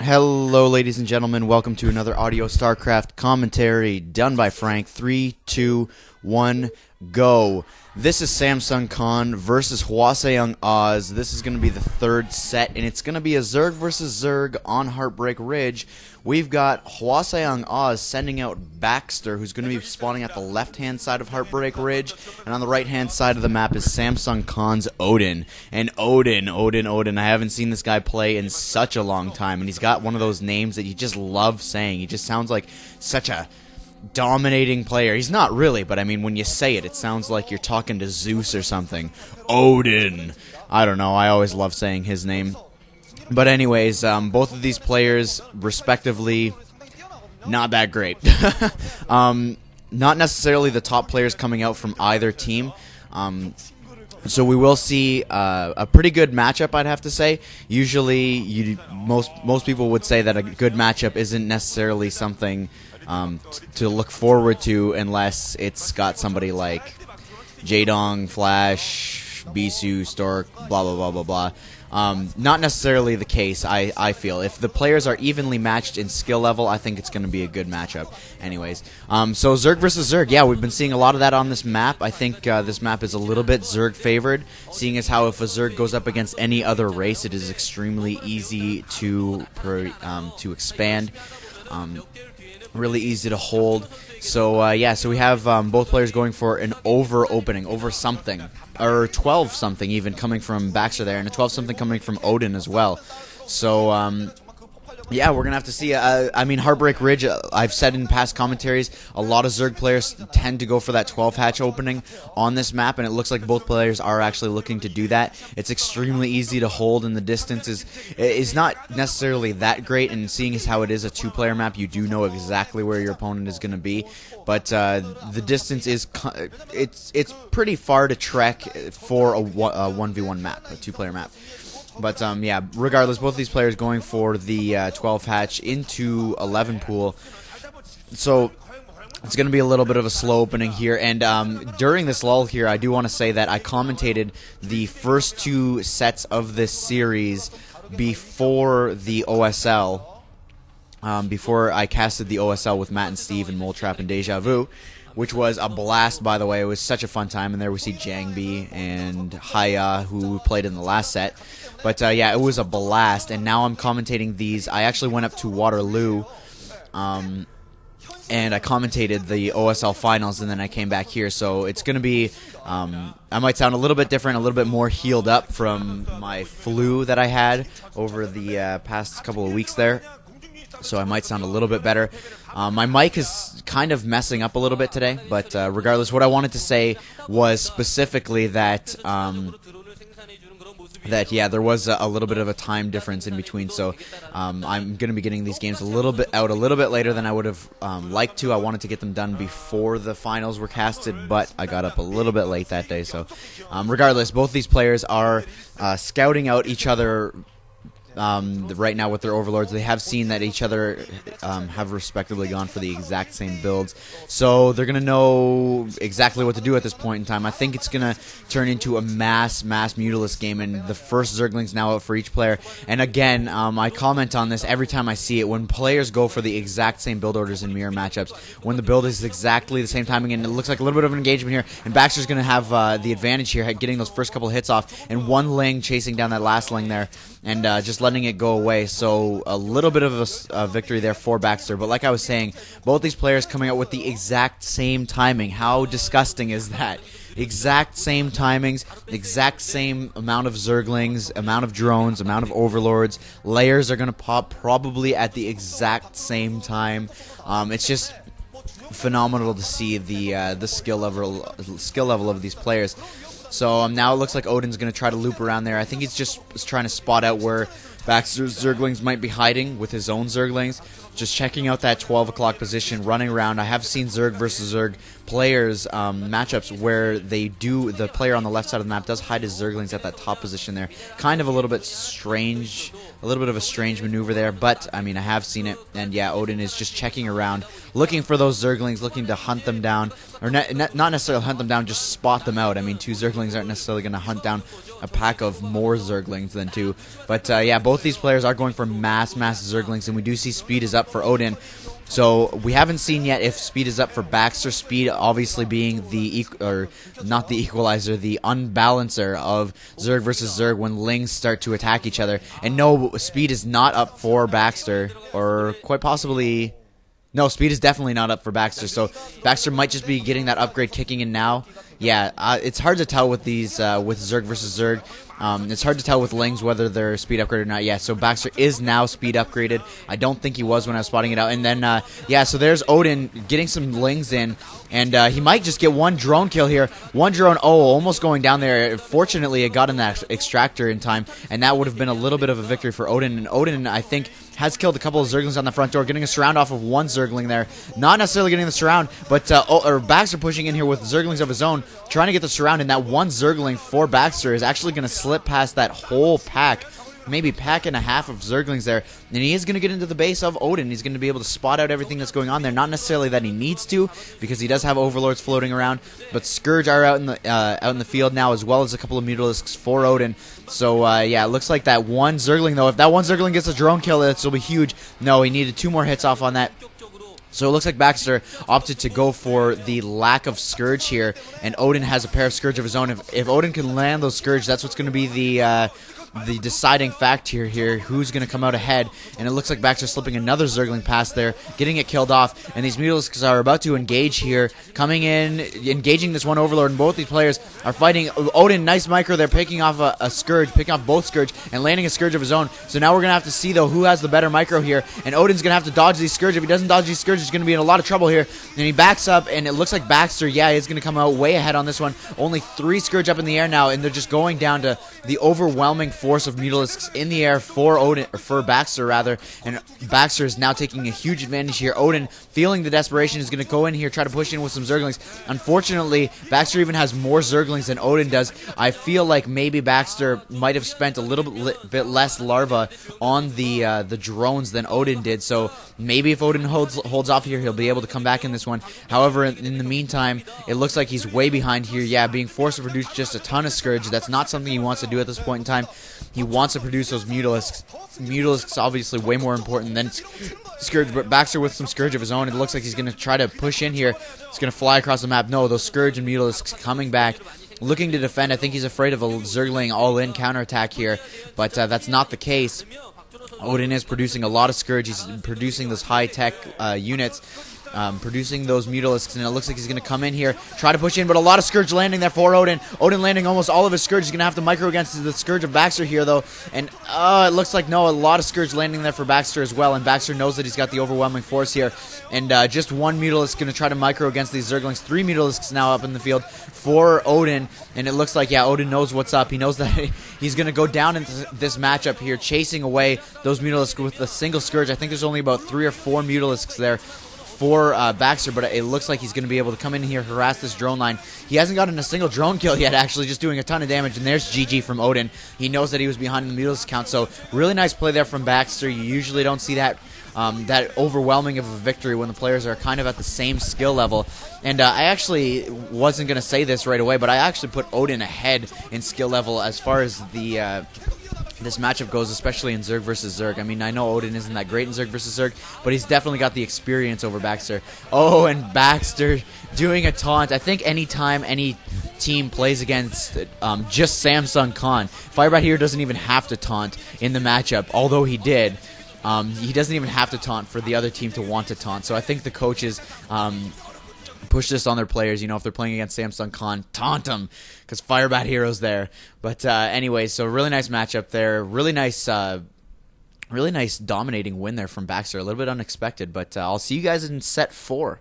Hello, ladies and gentlemen. Welcome to another Audio StarCraft commentary done by Frank. 3, 2, 1, go. This is Hwaseung OZ versus Hwaseung OZ. This is going to be the third set, and it's going to be a Zerg versus Zerg on Heartbreak Ridge. We've got Hwaseung OZ sending out Baxter, who's going to be spawning at the left-hand side of Heartbreak Ridge, and on the right-hand side of the map is Hwaseung OZ's Odin. And Odin, I haven't seen this guy play in such a long time, and he's got one of those names that you just love saying. He just sounds like such a dominating player. He's not really, but I mean, when you say it, it sounds like you're talking to Zeus or something. Odin. I don't know. I always love saying his name. But anyways, both of these players, respectively, not that great. Not necessarily the top players coming out from either team. So we will see a pretty good matchup, I'd have to say. Usually, most people would say that a good matchup isn't necessarily something to look forward to unless it's got somebody like Jaedong, Flash, Bisu, Stork, blah, blah, blah, blah, blah. Not necessarily the case, I feel. If the players are evenly matched in skill level, I think it's going to be a good matchup. Anyways, so Zerg versus Zerg, yeah, we've been seeing a lot of that on this map. I think this map is a little bit Zerg favored, seeing as how if a Zerg goes up against any other race, it is extremely easy to expand. Really easy to hold. So yeah, so we have both players going for an over something, or 12 something even coming from Baxter there, and a 12 something coming from Odin as well. So yeah, we're gonna have to see. I mean, Heartbreak Ridge, I've said in past commentaries, a lot of Zerg players tend to go for that 12 hatch opening on this map, and it looks like both players are actually looking to do that. It's extremely easy to hold, and the distance is not necessarily that great, and seeing as how it is a two-player map, you do know exactly where your opponent is going to be, but the distance is it's pretty far to trek for a 1v1 map, a two-player map. But yeah, regardless, both of these players going for the 12 hatch into 11 pool. So it's going to be a little bit of a slow opening here. And during this lull here, I do want to say that I commentated the first two sets of this series before the OSL. Before I casted the OSL with Matt and Steve and Mole Trap and Deja Vu, which was a blast, by the way. It was such a fun time, and there we see Jangbi and Haya, who played in the last set. But yeah, it was a blast, and now I'm commentating these. I actually went up to Waterloo, and I commentated the OSL finals, and then I came back here. So it's going to be, I might sound a little bit different, a little bit more healed up from my flu that I had over the past couple of weeks there. So I might sound a little bit better. My mic is kind of messing up a little bit today, but regardless, what I wanted to say was specifically that yeah, there was a little bit of a time difference in between, so I'm going to be getting these games a little bit later than I would have liked to. I wanted to get them done before the finals were casted, but I got up a little bit late that day. So regardless, both these players are scouting out each other right now with their overlords. They have seen that each other have respectively gone for the exact same builds, so they're going to know exactly what to do at this point in time. I think it's going to turn into a mass Mutalisk game, and the first Zergling's now out for each player. And again, I comment on this every time I see it. When players go for the exact same build orders in mirror matchups, when the build is exactly the same timing, and it looks like a little bit of an engagement here, and Baxter's going to have the advantage here, getting those first couple of hits off, and one Ling chasing down that last Ling there, and just letting it go away. So a little bit of a victory there for Baxter. But like I was saying, both these players coming out with the exact same timing. How disgusting is that? Exact same timings, exact same amount of Zerglings, amount of drones, amount of overlords. Layers are going to pop probably at the exact same time. It's just phenomenal to see the skill level of these players. So now it looks like Odin's going to try to loop around there. I think he's just trying to spot out where Baxter's Zerglings might be hiding with his own Zerglings. Just checking out that 12 o'clock position, running around. I have seen Zerg versus Zerg players matchups where the player on the left side of the map does hide his Zerglings at that top position there. Kind of a little bit strange, a little bit of a strange maneuver there, but I mean, I have seen it. And yeah, Odin is just checking around, looking for those Zerglings, looking to hunt them down, or not necessarily hunt them down, just spot them out. I mean, two Zerglings aren't necessarily going to hunt down a pack of more Zerglings than two, but yeah, both both these players are going for mass Zerglings, and we do see speed is up for Odin. So we haven't seen yet if speed is up for Baxter. Speed obviously being not the equalizer, the unbalancer of Zerg versus Zerg when Lings start to attack each other. And no, speed is not up for Baxter, or quite possibly... No, speed is definitely not up for Baxter, so Baxter might just be getting that upgrade kicking in now. Yeah, it's hard to tell with these, with Zerg versus Zerg. It's hard to tell with Lings whether they're speed upgraded or not. Yeah, so Baxter is now speed upgraded. I don't think he was when I was spotting it out. And then, yeah, so there's Odin getting some Lings in, and he might just get one drone kill here. One drone, almost going down there. Fortunately, it got in that extractor in time, and that would have been a little bit of a victory for Odin. And Odin, I think, has killed a couple of Zerglings on the front door, getting a surround off of one Zergling there. Not necessarily getting the surround, but Baxter pushing in here with Zerglings of his own, trying to get the surround, and that one Zergling for Baxter is actually going to slip past that whole pack, maybe pack and a half of Zerglings there, and he is going to get into the base of Odin. He's going to be able to spot out everything that's going on there. Not necessarily that he needs to, because he does have Overlords floating around, but Scourge are out in the field now, as well as a couple of Mutalisks for Odin. So, yeah, it looks like that one Zergling, though, if that one Zergling gets a drone kill, this will be huge. No, he needed 2 more hits off on that. So it looks like Baxter opted to go for the lack of Scourge here, and Odin has a pair of Scourge of his own. If Odin can land those Scourge, that's what's going to be the deciding factor here, who's going to come out ahead. And it looks like Baxter slipping another Zergling past there, getting it killed off, and these Mutalisks are about to engage here, coming in, engaging this one Overlord, and both these players are fighting. Odin, nice micro there, picking off a Scourge, picking off both Scourge, and landing a Scourge of his own. So now we're going to have to see, though, who has the better micro here, and Odin's going to have to dodge these Scourge. If he doesn't dodge these Scourge, he's going to be in a lot of trouble here, and he backs up, and it looks like Baxter, yeah, is going to come out way ahead on this one. Only 3 Scourge up in the air now, and they're just going down to the overwhelming force of Mutalisks in the air for Odin, or for Baxter rather, and Baxter is now taking a huge advantage here. Odin, feeling the desperation, is going to go in here, try to push in with some Zerglings. Unfortunately, Baxter even has more Zerglings than Odin does. I feel like maybe Baxter might have spent a little bit less larva on the drones than Odin did, so maybe if Odin holds off here, he'll be able to come back in this one. However, in the meantime, it looks like he's way behind here. Yeah, being forced to produce just a ton of Scourge. That's not something he wants to do at this point in time. He wants to produce those Mutalisks. Mutalisks obviously way more important than Scourge, but Baxter with some Scourge of his own. It looks like he's going to try to push in here. He's going to fly across the map. No, those Scourge and Mutalisks coming back, looking to defend. I think he's afraid of a Zergling all-in counterattack here, but that's not the case. Odin is producing a lot of Scourge. He's producing those high-tech units, producing those Mutalisks, and it looks like he's going to come in here, try to push in, but a lot of Scourge landing there for Odin. Odin landing almost all of his Scourge. He's going to have to micro against the Scourge of Baxter here, though, and it looks like, no, a lot of Scourge landing there for Baxter as well, and Baxter knows that he's got the overwhelming force here, and just one Mutalisk going to try to micro against these Zerglings. 3 Mutalisks now up in the field for Odin, and it looks like, yeah, Odin knows what's up. He knows that he's going to go down into this matchup here, chasing away those Mutalisks with a single Scourge. I think there's only about 3 or 4 Mutalisks there for Baxter, but it looks like he's going to be able to come in here, harass this drone line. He hasn't gotten a single drone kill yet, actually, just doing a ton of damage, and there's GG from Odin. He knows that he was behind in the Mutalisk count, so really nice play there from Baxter. You usually don't see that that overwhelming of a victory when the players are kind of at the same skill level. And I actually wasn't going to say this right away, but I actually put Odin ahead in skill level as far as the this matchup goes, especially in Zerg versus Zerg. I mean, I know Odin isn't that great in Zerg versus Zerg, but he's definitely got the experience over Baxter. Oh, and Baxter doing a taunt. I think anytime any team plays against just Hwaseung OZ, Firebat here doesn't even have to taunt in the matchup, although he did. He doesn't even have to taunt for the other team to want to taunt. So I think the coaches push this on their players. You know, if they're playing against Hwaseung OZ, taunt them, because Firebat Hero's there. But anyway, so really nice matchup there. Really nice dominating win there from Baxter. A little bit unexpected, but I'll see you guys in set 4.